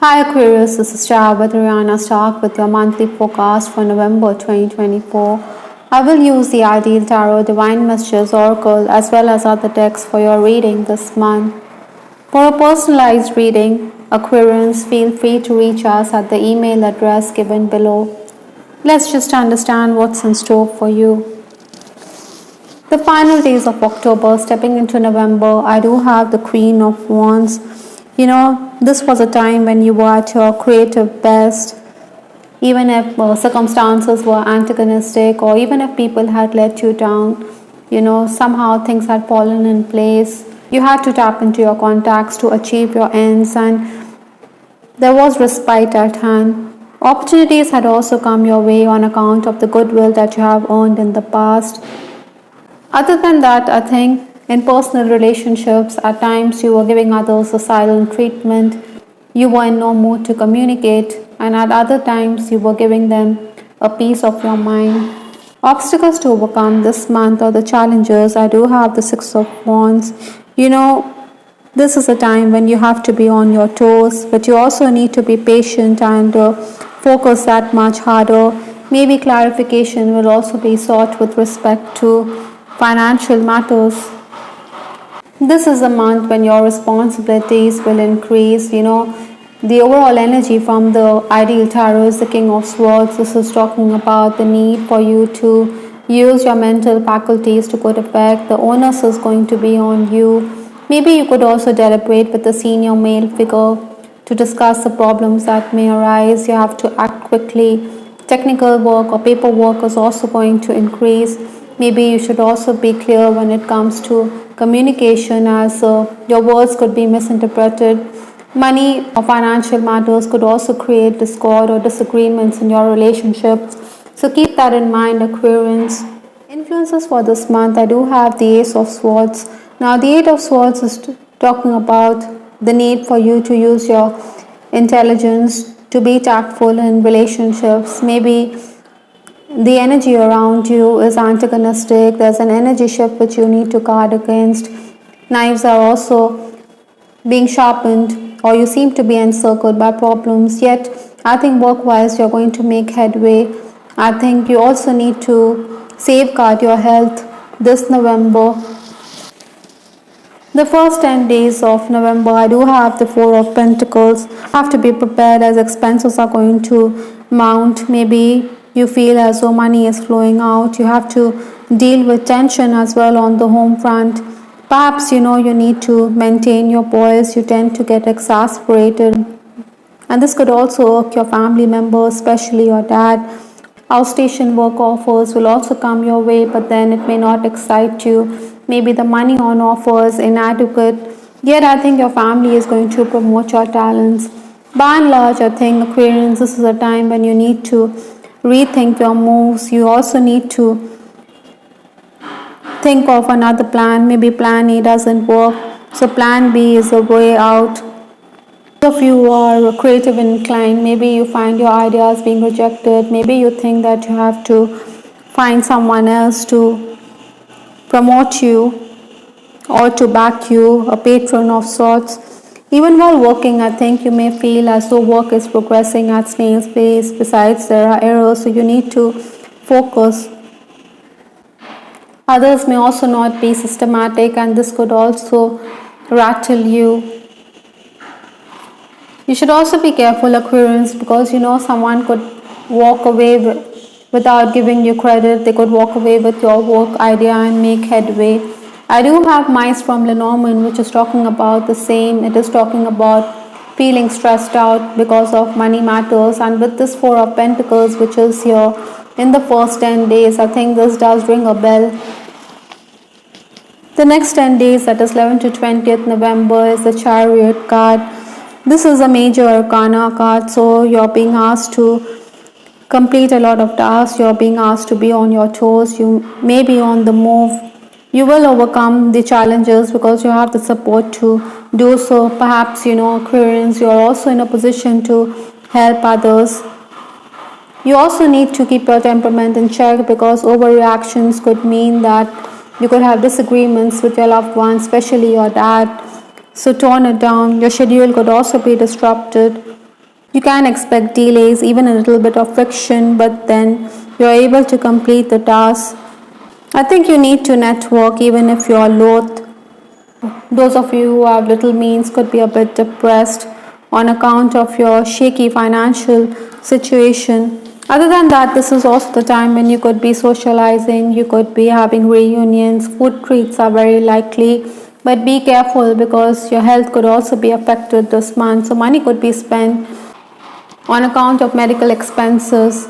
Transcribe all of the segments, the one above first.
Hi Aquarius, this is Star with Ariana Stark with your monthly forecast for November 2024. I will use the Ideal Tarot, Divine Messages Oracle as well as other decks for your reading this month. For a personalized reading, Aquarians, feel free to reach us at the email address given below. Let's just understand what's in store for you. The final days of October, stepping into November, I do have the Queen of Wands. This was a time when you were at your creative best, even if circumstances were antagonistic or even if people had let you down. Somehow things had fallen in place. You had to tap into your contacts to achieve your ends, and there was respite at hand. Opportunities had also come your way on account of the goodwill that you have earned in the past. Other than that, I think in personal relationships, at times you were giving others a silent treatment, you were in no mood to communicate, and at other times you were giving them a piece of your mind. Obstacles to overcome this month or the challenges, I do have the Six of Wands. This is a time when you have to be on your toes, but you also need to be patient and focus that much harder. Maybe clarification will also be sought with respect to financial matters. This is a month when your responsibilities will increase. The overall energy from the Ideal Tarot is the King of Swords. This is talking about the need for you to use your mental faculties to good effect. The onus is going to be on you. Maybe you could also deliberate with the senior male figure to discuss the problems that may arise. You have to act quickly. Technical work or paperwork is also going to increase. Maybe you should also be clear when it comes to communication, as your words could be misinterpreted. Money or financial matters could also create discord or disagreements in your relationships. So keep that in mind, Aquarians. Influences for this month, I do have the Ace of Swords. Now the Eight of Swords is talking about the need for you to use your intelligence to be tactful in relationships. Maybe the energy around you is antagonistic. There's an energy shift which you need to guard against. Knives are also being sharpened, or you seem to be encircled by problems. Yet, I think work-wise you're going to make headway. I think you also need to safeguard your health this November. The first 10 days of November, I do have the Four of Pentacles. Have to be prepared as expenses are going to mount. Maybe you feel as though money is flowing out. You have to deal with tension as well on the home front. Perhaps you need to maintain your poise. You tend to get exasperated, and this could also irk your family members, especially your dad. Outstation work offers will also come your way, but then it may not excite you. Maybe the money on offer is inadequate, yet I think your family is going to promote your talents. By and large, I think, Aquarians, this is a time when you need to rethink your moves. You also need to think of another plan. Maybe plan A doesn't work, so plan B is a way out. If you are creative inclined, maybe you find your ideas being rejected. Maybe you think that you have to find someone else to promote you or to back you, a patron of sorts. Even while working, I think you may feel as though work is progressing at snail's pace. Besides, there are errors, so you need to focus. Others may also not be systematic, and this could also rattle you. You should also be careful, Aquarians, because someone could walk away without giving you credit. They could walk away with your work idea and make headway. I do have Mice from Lenormand, which is talking about the same. It is talking about feeling stressed out because of money matters, and with this Four of Pentacles, which is here in the first 10 days, I think this does ring a bell. The next 10 days, that is 11th to 20th November, is the Chariot card. This is a major arcana card, so you're being asked to complete a lot of tasks. You're being asked to be on your toes. You may be on the move. You will overcome the challenges because you have the support to do so. Perhaps, Aquarians, you're also in a position to help others. You also need to keep your temperament in check, because overreactions could mean that you could have disagreements with your loved ones, especially your dad. So tone it down. Your schedule could also be disrupted. You can expect delays, even a little bit of friction, but then you're able to complete the task. I think you need to network even if you're loath. Those of you who have little means could be a bit depressed on account of your shaky financial situation. Other than that, this is also the time when you could be socializing, you could be having reunions, food treats are very likely. But be careful because your health could also be affected this month. So, money could be spent on account of medical expenses.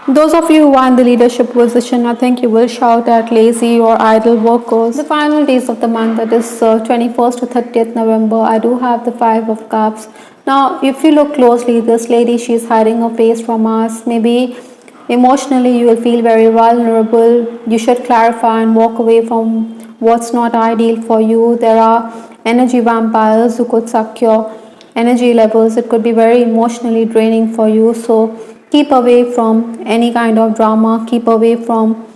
Those of you who are in the leadership position, I think you will shout at lazy or idle workers. The final days of the month, that is 21st to 30th November, I do have the 5 of Cups. Now, if you look closely, this lady, she's hiding her face from us. Maybe emotionally you will feel very vulnerable. You should clarify and walk away from what's not ideal for you. There are energy vampires who could suck your energy levels. It could be very emotionally draining for you. So keep away from any kind of drama, keep away from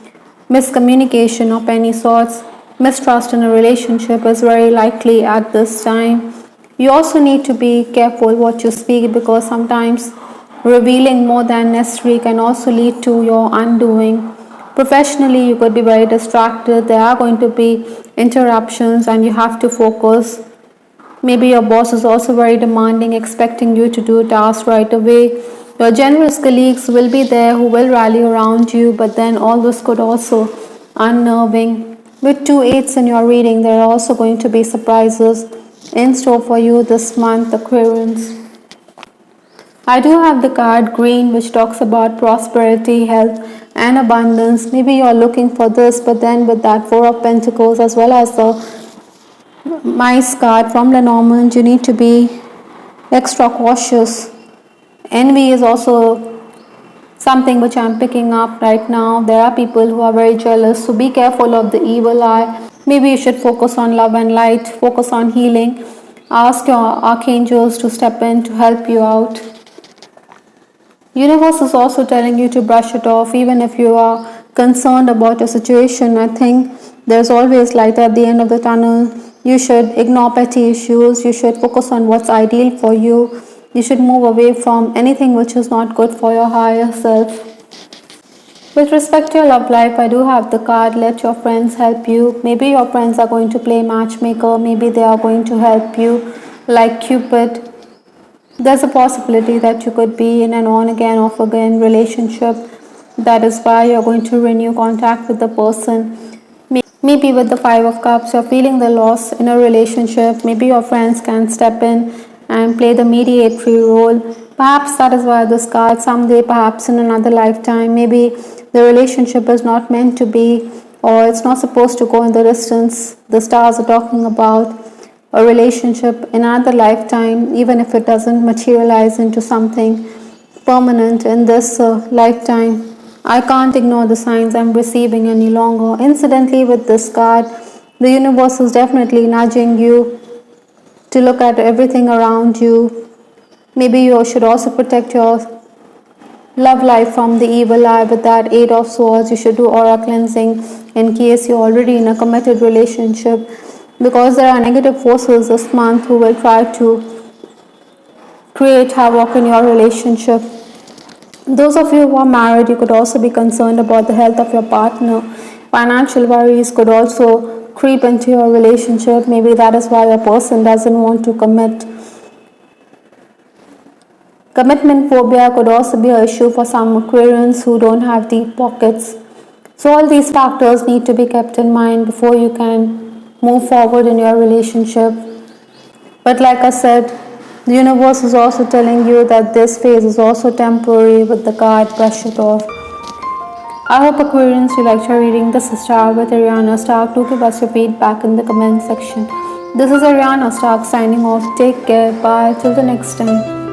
miscommunication of any sorts. Mistrust in a relationship is very likely at this time. You also need to be careful what you speak because sometimes revealing more than necessary can also lead to your undoing. Professionally, you could be very distracted. There are going to be interruptions and you have to focus. Maybe your boss is also very demanding, expecting you to do tasks right away. Your generous colleagues will be there who will rally around you, but then all this could also unnerving. With 2 8s in your reading, there are also going to be surprises in store for you this month, Aquarians. I do have the card green, which talks about prosperity, health, and abundance. Maybe you're looking for this, but then with that 4 of Pentacles as well as the Mice card from Lenormand, you need to be extra cautious. Envy is also something which I'm picking up right now. There are people who are very jealous, so be careful of the evil eye. Maybe you should focus on love and light, focus on healing. Ask your archangels to step in to help you out. Universe is also telling you to brush it off, even if you are concerned about your situation. I think there's always light at the end of the tunnel. You should ignore petty issues. You should focus on what's ideal for you. You should move away from anything which is not good for your higher self. With respect to your love life, I do have the card, let your friends help you. Maybe your friends are going to play matchmaker. Maybe they are going to help you like Cupid. There's a possibility that you could be in an on again, off again relationship. That is why you're going to renew contact with the person. Maybe with the 5 of Cups, you're feeling the loss in a relationship. Maybe your friends can step in and play the mediatory role. Perhaps that is why this card, someday, perhaps in another lifetime, maybe the relationship is not meant to be, or it's not supposed to go in the distance. The stars are talking about a relationship in another lifetime, even if it doesn't materialize into something permanent in this lifetime. I can't ignore the signs I'm receiving any longer. Incidentally, with this card, the universe is definitely nudging you to look at everything around you. Maybe you should also protect your love life from the evil eye. With that 8 of Swords, you should do aura cleansing in case you're already in a committed relationship, because there are negative forces this month who will try to create havoc in your relationship. Those of you who are married, you could also be concerned about the health of your partner. Financial worries could also creep into your relationship. Maybe that is why your person doesn't want to commit. Commitment phobia could also be an issue for some Aquarians who don't have deep pockets. So all these factors need to be kept in mind before you can move forward in your relationship. But like I said, the universe is also telling you that this phase is also temporary with the card brush it off. I hope Aquarians you liked your reading. This is Stark with Ariana Stark. Do give us your feedback in the comment section. This is Ariana Stark signing off. Take care. Bye. Till the next time.